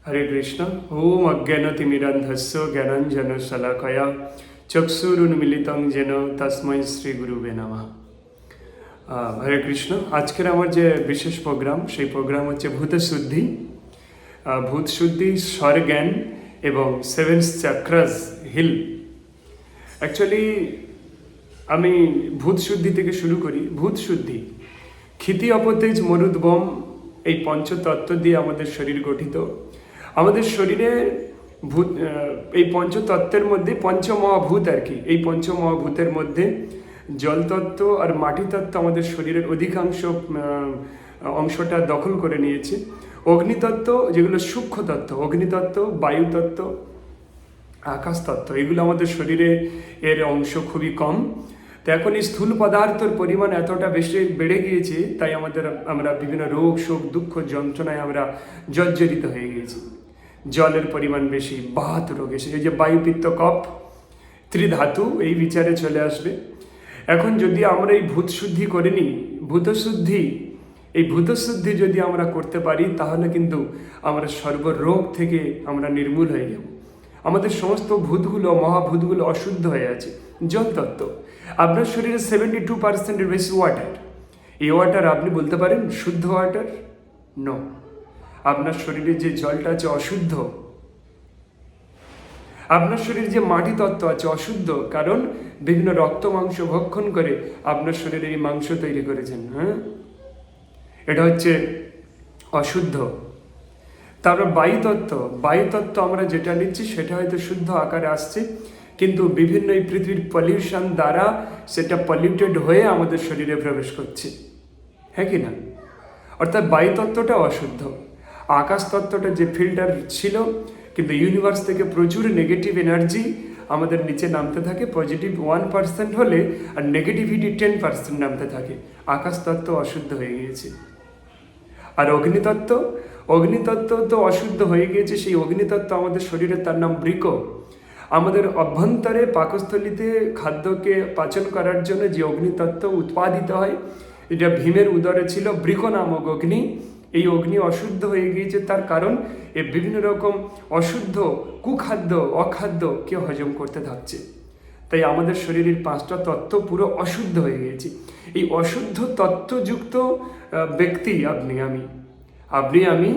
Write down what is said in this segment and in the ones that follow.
হরে কৃষ্ণ। ওম অজ্ঞানতিমিরান্ধস্য জ্ঞানাঞ্জনশলাকয়া চক্ষুরুন্মিলিতং যেন তস্मै শ্রী গুরুবে নমঃ। হরে কৃষ্ণ। আজকের আমার যে বিশেষ প্রোগ্রাম, সেই প্রোগ্রাম হচ্ছে ভূতশুদ্ধি। ভূতশুদ্ধি, স্বরজ্ঞান এবং সেভেন চাক্রাস হিল। অ্যাকচুয়ালি আমি ভূতশুদ্ধি থেকে শুরু করি। ভূতশুদ্ধি, ক্ষিতি অপতেজ মরুদ্বম, এই পঞ্চতত্ত্ব দিয়ে আমাদের শরীর গঠিত। আমাদের শরীরে ভূত, এই পঞ্চতত্ত্বের মধ্যে পঞ্চমহাভূত আর কি, এই পঞ্চমহাভূতের মধ্যে জলতত্ত্ব আর মাটিতত্ত্ব আমাদের শরীরের অধিকাংশ অংশটা দখল করে নিয়েছে। অগ্নিতত্ত্ব, যেগুলো সূক্ষ্ম তত্ত্ব, অগ্নিতত্ত্ব, বায়ুতত্ত্ব, আকাশতত্ত্ব, এগুলো আমাদের শরীরে এর অংশ খুবই কম। তো এখন এই স্থূল পদার্থের পরিমাণ এতটা বেশি বেড়ে গিয়েছে, তাই আমরা বিভিন্ন রোগ শোক দুঃখ যন্ত্রণায় আমরা জর্জরিত হয়ে গিয়েছি। জলের পরিমাণ বেশি, বাত রোগ এসে, এই যে বায়ু পিত্ত কফ ত্রিধাতু, এই বিচারে চলে আসবে। এখন যদি আমরা এই ভূতশুদ্ধি করে নিই, এই ভূতশুদ্ধি যদি আমরা করতে পারি, তাহলে কিন্তু আমরা সর্বরোগ থেকে আমরা নির্মূল হয়ে যাব। আমাদের সমস্ত ভূতগুলো, মহাভূতগুলো অশুদ্ধ হয়ে আছে। জলতত্ত্ব, আপনার শরীরে 72% বেশি ওয়াটার। এই ওয়াটার আপনি বলতে পারেন শুদ্ধ ওয়াটার? নো, আপনার শরীরে যে জলটা আছে অশুদ্ধ। আপনার শরীরে যে মাটি তত্ত্ব আছে অশুদ্ধ, কারণ বিভিন্ন রক্ত মাংস ভক্ষণ করে আপনার শরীরে এই মাংস তৈরি করেছেন। এটা হচ্ছে অশুদ্ধ। তারপর বায়ুতত্ত্ব আমরা যেটা নিচ্ছি সেটা হয়তো শুদ্ধ আকারে আসছে, কিন্তু বিভিন্ন এই পৃথিবীর পলিউশন দ্বারা সেটা পলিউটেড হয়ে আমাদের শরীরে প্রবেশ করছে, হ্যাঁ কি না? অর্থাৎ বায়ুতত্ত্বটা অশুদ্ধ। আকাশতত্ত্বটা যে ফিল্টার ছিল, কিন্তু ইউনিভার্স থেকে প্রচুর নেগেটিভ এনার্জি আমাদের নিচে নামতে থাকে। পজিটিভ 1% হলে আর নেগেটিভিটি 10% নামতে থাকে। আকাশতত্ত্ব অশুদ্ধ হয়ে গিয়েছে। আর অগ্নিতত্ত্ব তো অশুদ্ধ হয়ে গিয়েছে। সেই অগ্নিতত্ত্ব আমাদের শরীরে, তার নাম বৃক। আমাদের অভ্যন্তরে পাকস্থলিতে খাদ্যকে পাচন করার জন্য যে অগ্নিতত্ত্ব উৎপাদিত হয়, এটা ভীমের উদরে ছিল বৃক নামক অগ্নি। এই অগ্নি অশুদ্ধ হয়ে গিয়েছে, তার কারণ এ বিভিন্ন রকম অশুদ্ধ কুখাদ্য, অখাদ্যকে হজম করতে থাকছে। তাই আমাদের শরীরের 5টা তত্ত্ব পুরো অশুদ্ধ হয়ে গিয়েছে। এই অশুদ্ধ তত্ত্বযুক্ত ব্যক্তি আপনি আমি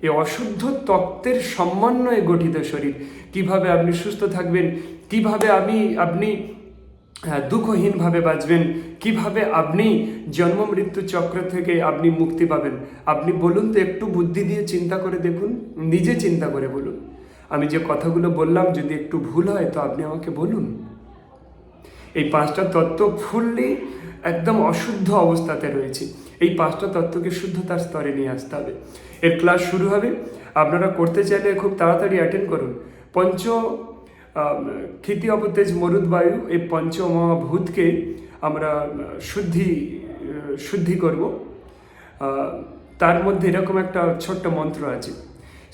এই অশুদ্ধ তত্ত্বের সমন্বয়ে গঠিত শরীর। কিভাবে আপনি সুস্থ থাকবেন, কিভাবে আপনি দুঃখহীনভাবে বাঁচবেন, কিভাবে আপনি জন্ম মৃত্যু চক্র থেকে আপনি মুক্তি পাবেন, আপনি বলুন তো, একটু বুদ্ধি দিয়ে চিন্তা করে দেখুন, নিজে চিন্তা করে বলুন। আমি যে কথাগুলো বললাম যদি একটু ভুল হয় তো আপনি আমাকে বলুন। এই 5টা তত্ত্ব ফুললি একদম অশুদ্ধ অবস্থাতে রয়েছে। এই 5টা তত্ত্বকে শুদ্ধতার স্তরে নিয়ে আসতে হবে। এর ক্লাস শুরু হবে, আপনারা করতে চাইলে খুব তাড়াতাড়ি অ্যাটেন্ড করুন। ক্ষিতি অপতেজ মরুদ্বায়ু, এই পঞ্চমহাভূতকে আমরা শুদ্ধি করব। তার মধ্যে এরকম একটা ছোট্ট মন্ত্র আছে,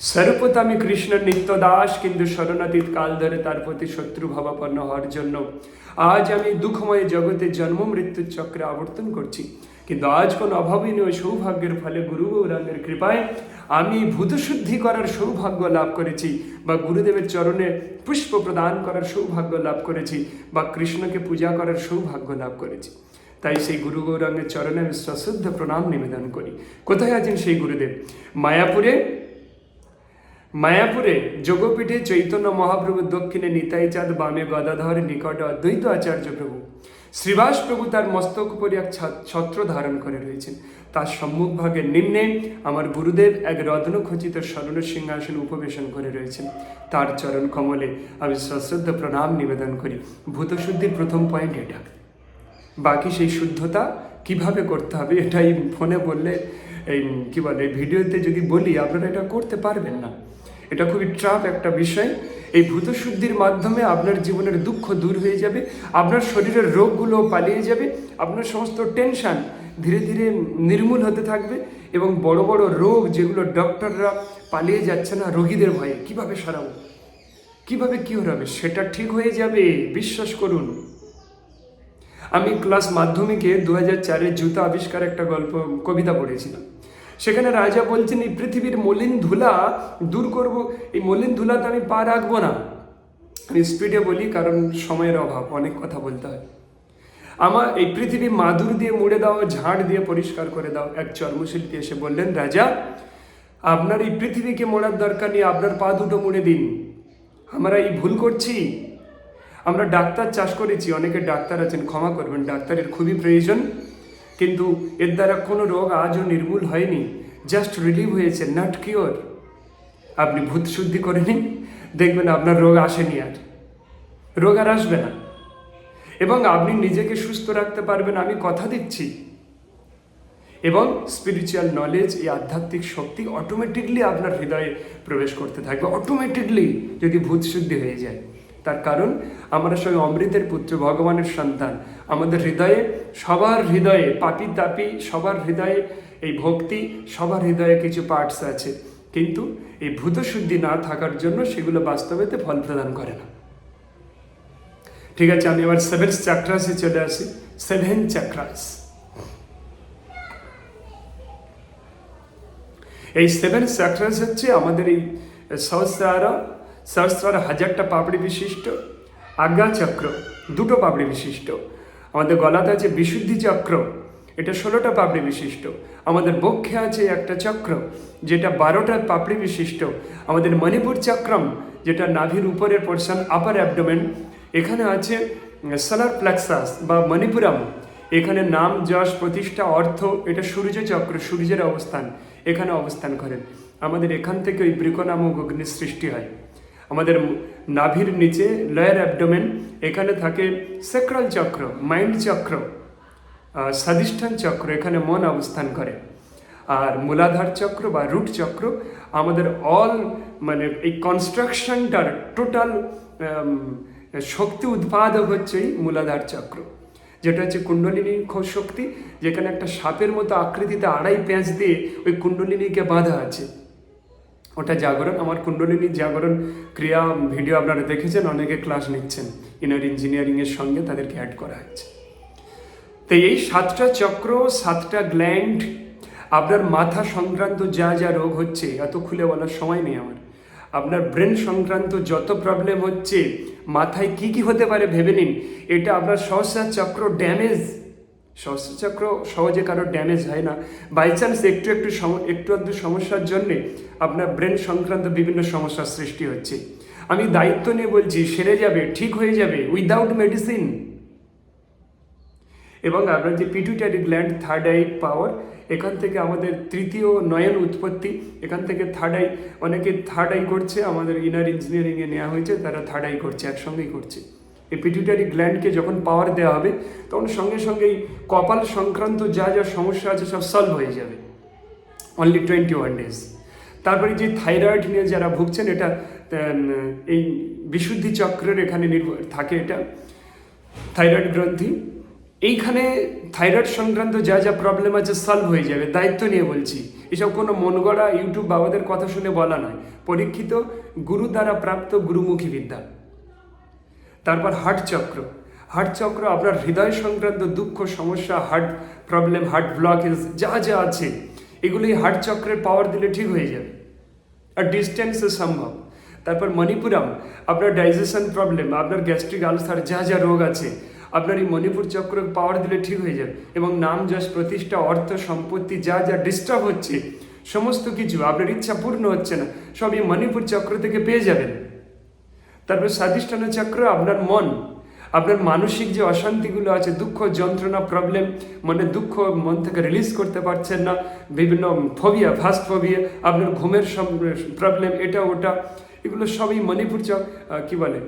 স্বরূপত আমি কৃষ্ণের নিত্য দাস, কিন্তু শরণাতীত কাল ধরে তার প্রতি শত্রু ভাবাপন্ন হওয়ার জন্য আজ আমি দুঃখময় জগতে জন্ম মৃত্যুর চক্রে আবর্তন করছি। কিন্তু আজ কোনো অভাবনীয় সৌভাগ্যের ফলে গুরু গৌরাঙ্গের কৃপায় আমি ভূতশুদ্ধি করার সৌভাগ্য লাভ করেছি, বা গুরুদেবের চরণে পুষ্প প্রদান করার সৌভাগ্য লাভ করেছি, বা কৃষ্ণকে পূজা করার সৌভাগ্য লাভ করেছি। তাই সেই গুরু গৌরাঙ্গের চরণে আমি সশ্রদ্ধ প্রণাম নিবেদন করি। কোথায় আছেন সেই গুরুদেব? মায়াপুরে যোগপীঠে চৈতন্য মহাপ্রভু, দক্ষিণে নিতাই চাঁদ, বামে গদাধর, নিকটে অদ্বৈত আচার্য প্রভু। শ্রীবাস প্রভু তার মস্তক উপরে এক ছত্র ধারণ করে রয়েছেন। তার সম্মুখভাগে নিম্নে আমার গুরুদেব এক রত্নখচিত স্বর্ণ সিংহাসন উপবেশন করে রয়েছেন। তার চরণ কমলে আমি সশ্রদ্ধ প্রণাম নিবেদন করি। ভূতশুদ্ধির প্রথম পয়েন্ট এটা। বাকি সেই শুদ্ধতা কিভাবে করতে হবে, এটাই ফোনে বললে, এই ভিডিওতে যদি বলি, আপনারা এটা করতে পারবেন না। এটা খুবই ট্রাফ একটা বিষয়। এই ভূতশুদ্ধির মাধ্যমে আপনার জীবনের দুঃখ দূর হয়ে যাবে, আপনার শরীরের রোগগুলো পালিয়ে যাবে, আপনার সমস্ত টেনশন ধীরে ধীরে নির্মূল হতে থাকবে, এবং বড় বড় রোগ যেগুলো ডক্টররা পালিয়ে যাচ্ছে না রোগীদের ভয়ে, কিভাবে সারাবো, কিভাবে কিওর হবে, সেটা ঠিক হয়ে যাবে, বিশ্বাস করুন। আমি ক্লাস মাধ্যমিকে 2004 জুতা আবিষ্কার একটা কবিতা পড়েছিলাম। সেখানে রাজা বলছেন এই পৃথিবীর মলিন ধুলা দূর করব, এই মলিন ধুলাতে আমি পা রাখবো না। আমি স্পিডে বলি কারণ সময়ের অভাব, অনেক কথা বলতে হয়। আমার এই পৃথিবী মাদুর দিয়ে মুড়ে দাও, ঝাড় দিয়ে পরিষ্কার করে দাও। এক চর্মশিল্পী এসে বললেন, রাজা আপনার এই পৃথিবীকে মোড়ার দরকার নেই, আপনার পা দুটো মুড়ে দিন। আমরা এই ভুল করছি। আমরা ডাক্তার চাষ করেছি, অনেকে ডাক্তার আছেন, ক্ষমা করবেন, ডাক্তারের খুবই প্রয়োজন, কিন্তু এর দ্বারা কোনো রোগ আজও নির্মূল হয়নি, জাস্ট রিলিভ হয়েছে, নট কিওর। আপনি ভূত শুদ্ধি করে নিন, দেখবেন আপনার রোগ আসেনি, আর রোগ আর আসবে না, এবং আপনি নিজেকে সুস্থ রাখতে পারবেন, আমি কথা দিচ্ছি। এবং স্পিরিচুয়াল নলেজ, এই আধ্যাত্মিক শক্তি অটোমেটিকলি আপনার হৃদয়ে প্রবেশ করতে থাকবে, অটোমেটিকলি, যদি ভূত শুদ্ধি হয়ে যায়। তার কারণ আমরা সবাই অমৃতের পুত্র, ভগবানের সন্তান। আমাদের হৃদয়ে, সবার হৃদয়ে, পাপি তাপি সবার হৃদয়ে এই ভক্তি, সবার হৃদয়ে কিছু পার্টস আছে, কিন্তু এই ভূত শুদ্ধি না থাকার জন্য সেগুলো বাস্তবেতে ফল প্রদান করে না। ঠিক আছে, আমি আবার 7 চ্যাক্রাসে চলে আসি। 7 চ্যাক্রাস, এই 7 চ্যাক্রাস হচ্ছে আমাদের এই সহস্রার 1000টা পাপড়ি বিশিষ্ট আজ্ঞা চক্র, 2টো পাপড়ি বিশিষ্ট। আমাদের গলাতে আছে বিশুদ্ধি চক্র, এটা 16টা পাপড়ি বিশিষ্ট। আমাদের বক্ষে আছে একটা চক্র, যেটা 12টা পাপড়ি বিশিষ্ট। আমাদের মণিপুর চক্রম, যেটা নাভির উপরের পোর্শন, আপার অ্যাবডোমেন, এখানে আছে সোলার প্লেক্সাস বা মণিপুরম, এখানে নাম, যশ, প্রতিষ্ঠা, অর্থ, এটা সূর্য চক্র, সূর্যের অবস্থান, এখানে অবস্থান করেন। আমাদের এখান থেকে ওই বৃক নামক অগ্নির সৃষ্টি হয়। আমাদের নাভির নিচে লয়ার অ্যাবডোমেন, এখানে থাকে সেক্রাল চক্র, মাইন্ড চক্র, স্বাধিষ্ঠান চক্র, এখানে মন অবস্থান করে। আর মূলাধার চক্র বা রুট চক্র, আমাদের মানে এই কনস্ট্রাকশনটার টোটাল শক্তি উৎপাদক হচ্ছে এই মূলাধার চক্র, যেটা হচ্ছে কুণ্ডলিনী শক্তি, যেখানে একটা সাপের মতো আকৃতিতে আড়াই পেঁচ দিয়ে ওই কুণ্ডলিনীকে বাঁধা আছে, ওটা জাগরণ। আমার কুণ্ডলিনী জাগরণ ক্রিয়া ভিডিও আপনারা দেখেছেন, অনেকে ক্লাস নিচ্ছেন, ইনার ইঞ্জিনিয়ারিংয়ের সঙ্গে তাদেরকে অ্যাড করা হচ্ছে। তো এই 7টা চক্র, 7টা গ্ল্যান্ড, আপনার মাথা সংক্রান্ত যা যা রোগ হচ্ছে, এত খুলে বলার সময় নেই আমার। আপনার ব্রেন সংক্রান্ত যত প্রবলেম হচ্ছে, মাথায় কি কি হতে পারে ভেবে নিন। এটা আপনার সহস্রার চক্র ড্যামেজ। সহস্রার চক্র সহজে কারো ড্যামেজ হয় না, বাই চান্স একটু আধটু সমস্যার জন্যে আপনার ব্রেন সংক্রান্ত বিভিন্ন সমস্যার সৃষ্টি হচ্ছে। আমি দায়িত্ব নিয়ে বলছি, সেরে যাবে, ঠিক হয়ে যাবে, উইদাউট মেডিসিন। এবং আপনার যে পিটুইটারি গ্ল্যান্ড, থার্ড আই পাওয়ার, এখান থেকে আমাদের তৃতীয় নয়ন উৎপত্তি, এখান থেকে থার্ড আই, অনেকে থার্ড আই করছে, আমাদের ইনার ইঞ্জিনিয়ারিংয়ে নেওয়া হয়েছে, তারা থার্ড আই করছে, একসঙ্গেই করছে। এই পিটুইটারি গ্ল্যান্ডকে যখন পাওয়ার দেওয়া হবে, তখন সঙ্গে সঙ্গেই কপাল সংক্রান্ত যা যা সমস্যা আছে সব সলভ হয়ে যাবে, অনলি 21 ডেজ। তারপরে যে থাইরয়েড নিয়ে যারা ভুগছেন, এটা এই বিশুদ্ধি চক্রের এখানে নির্ভর থাকে, এটা থাইরয়েড গ্রন্থি, এইখানে থাইরয়েড সংক্রান্ত যা যা প্রবলেম আছে সলভ হয়ে যাবে, দায়িত্ব নিয়ে বলছি। এসব কোনো মন গড়া ইউটিউব বাবাদের কথা শুনে বলা নয়, পরীক্ষিত গুরু দ্বারা প্রাপ্ত গুরুমুখী বিদ্যা। তারপর হার্ট চক্র, হার্ট চক্র আপনার হৃদয় সংক্রান্ত দুঃখ, সমস্যা, হার্ট প্রবলেম, হার্ট ব্লকেজ যা যা আছে, এগুলি হার্ট চক্রের পাওয়ার দিলে ঠিক হয়ে যাবে, আর ডিস্টেন্সে সম্ভব। তারপর মণিপুরম, আপনার ডাইজেশন প্রবলেম, আপনার গ্যাস্ট্রিক আলসার যা যা রোগ আছে, আপনার এই মণিপুর চক্র পাওয়ার দিলে ঠিক হয়ে যাবে। এবং নাম, যশ, প্রতিষ্ঠা, অর্থ, সম্পত্তি যা যা ডিস্টার্ব হচ্ছে, সমস্ত কিছু আপনার ইচ্ছা পূর্ণ হচ্ছে না, সব এই মণিপুর চক্র থেকে পেয়ে যাবেন। তারপর স্বাধিষ্ঠান চক্র, আপনার মন, আপনার মানসিক যে অশান্তিগুলো আছে, দুঃখ, যন্ত্রণা, প্রবলেম, মানে দুঃখ মন থেকে রিলিজ করতে পারছেন না, বিভিন্ন ফোবিয়া, ফার্স্ট ফোবিয়া, আপনার ঘুমের প্রবলেম, এটা ওটা, এগুলো সবই মণিপুর কি বলে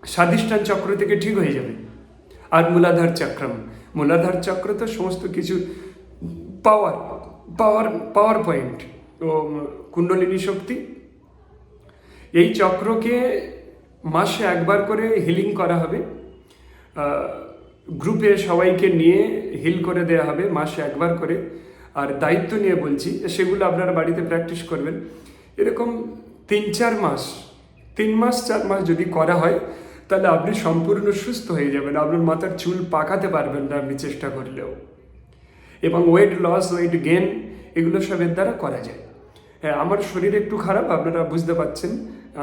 স্বাধিষ্ঠান চক্র থেকে ঠিক হয়ে যাবে। আর মূলাধার চক্রম, মূলাধার চক্র তো সমস্ত কিছু পাওয়ার পয়েন্ট ও কুণ্ডলিনী শক্তি। এই চক্রকে মাসে একবার করে হিলিং করা হবে, গ্রুপে সবাইকে নিয়ে হিল করে দেওয়া হবে মাসে একবার করে। আর দায়িত্ব নিয়ে বলছি, সেগুলো আপনারা বাড়িতে প্র্যাকটিস করবেন। এরকম 3-4 মাস, 3 মাস 4 মাস যদি করা হয়, তাহলে আপনি সম্পূর্ণ সুস্থ হয়ে যাবেন। আপনার মাথার চুল পাকাতে পারবেন না আপনি চেষ্টা করলেও। এবং ওয়েট লস, ওয়েট গেন, এগুলো সব এর দ্বারা করা যায়। হ্যাঁ, আমার শরীর একটু খারাপ, আপনারা বুঝতে পারছেন।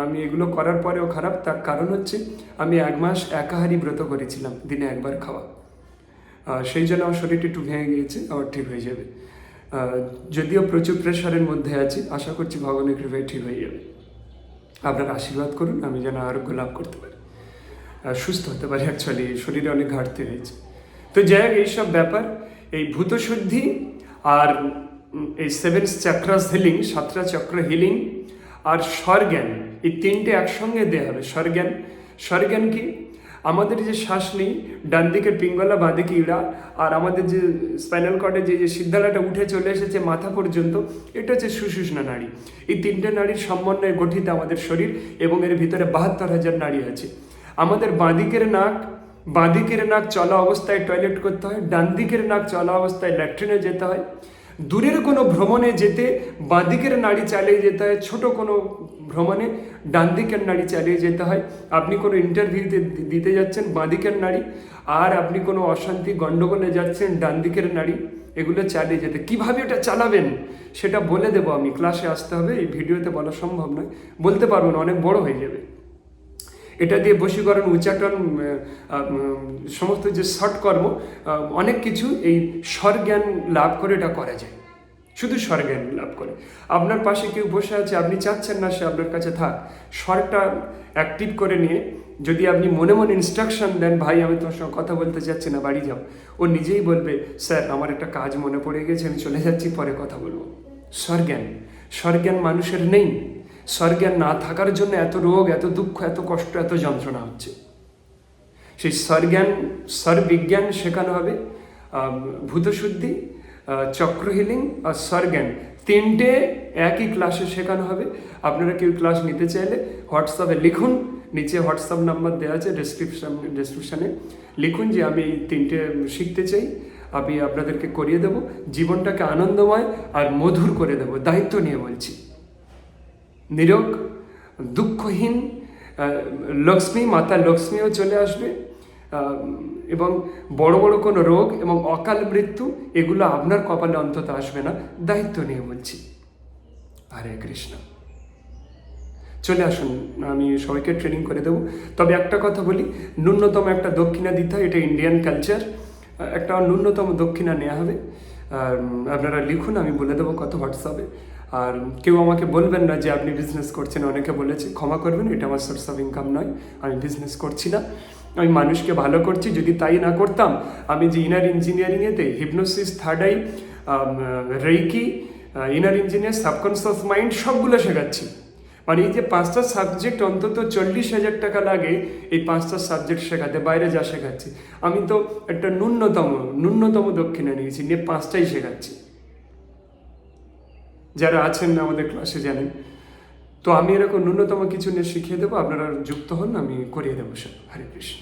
আমি এগুলো করার পরেও খারাপ, তার কারণ হচ্ছে আমি 1 মাস একাহারি ব্রত করেছিলাম, দিনে একবার খাওয়া। সেই জন্য আমার শরীরটা একটু ভেঙে গিয়েছে, আবার ঠিক হয়ে যাবে। যদিও প্রচুর প্রেশারের মধ্যে আছি, আশা করছি ভগবানের কৃপায় ঠিক হয়ে যাবে। আপনারা আশীর্বাদ করুন আমি যেন আরোগ্য লাভ করতে পারি, সুস্থ হতে পারি। অ্যাকচুয়ালি শরীরে অনেক ঘাটতি হয়েছে। তো যাই হোক, এইসব ব্যাপার, এই ভূতশুদ্ধি আর এই 7 চাক্রাস হিলিং, 7টা চক্র হিলিং আর স্বরজ্ঞান, এই 3টে একসঙ্গে দেওয়া হবে। স্বরজ্ঞান কি? আমাদের যে শ্বাস নেই, ডান দিকের পিঙ্গলা, বাঁ দিকে ইড়া, আর আমাদের যে স্পাইনাল কর্ডে যে সিদ্ধালাটা উঠে চলে এসেছে মাথা পর্যন্ত, এটা হচ্ছে সুষুম্না নাড়ি। এই 3টে নাড়ির সমন্বয়ে গঠিত আমাদের শরীর, এবং এর ভিতরে 72,000 নাড়ি আছে। আমাদের বাঁ দিকের নাক চলা অবস্থায় টয়লেট করতে হয়, ডান দিকের নাক চলা অবস্থায় ল্যাট্রিনে যেতে হয়। দূরের কোনো ভ্রমণে যেতে বাঁ দিকের নাড়ি চালিয়ে যেতে হয়, ছোট কোনো ভ্রমণে ডান দিকের নাড়ি চালিয়ে যেতে হয়। আপনি কোনো ইন্টারভিউতে দিতে যাচ্ছেন, বাঁ দিকের নাড়ি, আর আপনি কোনো অশান্তি গণ্ডগোলে যাচ্ছেন, ডান দিকের নাড়ি, এগুলো চালিয়ে যেতে। কিভাবে এটা চালাবেন সেটা বলে দেবো আমি, ক্লাসে আসতে হবে, এই ভিডিওতে বলা সম্ভব নয়, বলতে পারবো না, অনেক বড় হয়ে যাবে। এটা দিয়ে বশীকরণ, উচ্চাটন, সমস্ত যে সৎকর্ম, অনেক কিছু এই স্বরজ্ঞান লাভ করে এটা করা যায়, শুধু স্বরজ্ঞান লাভ করে। আপনার পাশে কেউ বসে আছে, আপনি চাচ্ছেন না সে আপনার কাছে থাক, স্বরটা অ্যাক্টিভ করে নিয়ে যদি আপনি মনে মনে ইনস্ট্রাকশন দেন, ভাই আমি তোমার সঙ্গে কথা বলতে চাচ্ছি না, বাড়ি যাও, ও নিজেই বলবে, স্যার আমার একটা কাজ মনে পড়ে গেছে, আমি চলে যাচ্ছি, পরে কথা বলবো। স্বরজ্ঞান মানুষের নেই। স্বরজ্ঞান না থাকার জন্য এত রোগ, এত দুঃখ, এত কষ্ট, এত যন্ত্রণা হচ্ছে। সেই স্বরবিজ্ঞান শেখানো হবে, ভূতশুদ্ধি, চক্র হিলিং আর স্বরজ্ঞান, 3টে একই ক্লাসে শেখানো হবে। আপনারা কেউ ক্লাস নিতে চাইলে হোয়াটসঅ্যাপে লিখুন, নিচে হোয়াটসঅ্যাপ নাম্বার দেওয়া আছে ডেসক্রিপশানে, লিখুন যে আমি এই 3টে শিখতে চাই, আমি আপনাদেরকে করিয়ে দেবো, জীবনটাকে আনন্দময় আর মধুর করে দেবো, দায়িত্ব নিয়ে বলছি। নিরোগ, দুঃখহীন লক্ষ্মী, মাতা লক্ষ্মীও চলে আসবে, এবং বড় বড় কোনো রোগ এবং অকাল মৃত্যু এগুলো আপনার কপালে অন্তত আসবে না, দায়িত্ব নিয়ে বলছি। হরে কৃষ্ণ। চলে আসুন, আমি সবাইকে ট্রেনিং করে দেবো। তবে একটা কথা বলি, ন্যূনতম একটা দক্ষিণা দিতে হয়, এটা ইন্ডিয়ান কালচার, একটা ন্যূনতম দক্ষিণা নেওয়া হবে। আপনারা লিখুন, আমি বলে দেবো কত হোয়াটসঅ্যাপে। আর কেউ আমাকে বলবেন না যে আপনি বিজনেস করছেন, অনেকে বলেছে, ক্ষমা করবেন, এটা আমার সোর্স অফ ইনকাম নয়, আমি বিজনেস করছি না, আমি মানুষকে ভালো করছি। যদি তাই না করতাম, আমি যে ইনার ইঞ্জিনিয়ারিংয়েতে hypnosis, third eye, reiki, inner engineer, subconscious mind সবগুলো শেখাচ্ছি। মানে এই যে 5টা সাবজেক্ট অন্তত 40,000 টাকা লাগে এই 5টা সাবজেক্ট শেখাতে, বাইরে যা শেখাচ্ছি। আমি তো একটা ন্যূনতম দক্ষিণা নিয়েছি, নিয়ে 5টাই শেখাচ্ছি। যারা আছেন আমাদের ক্লাসে জানেন। তো আমি এরকম ন্যূনতম কিছু নিয়ে শিখিয়ে দেবো, আপনারা যুক্ত হন, আমি করিয়ে দেবো সব। হরে কৃষ্ণ।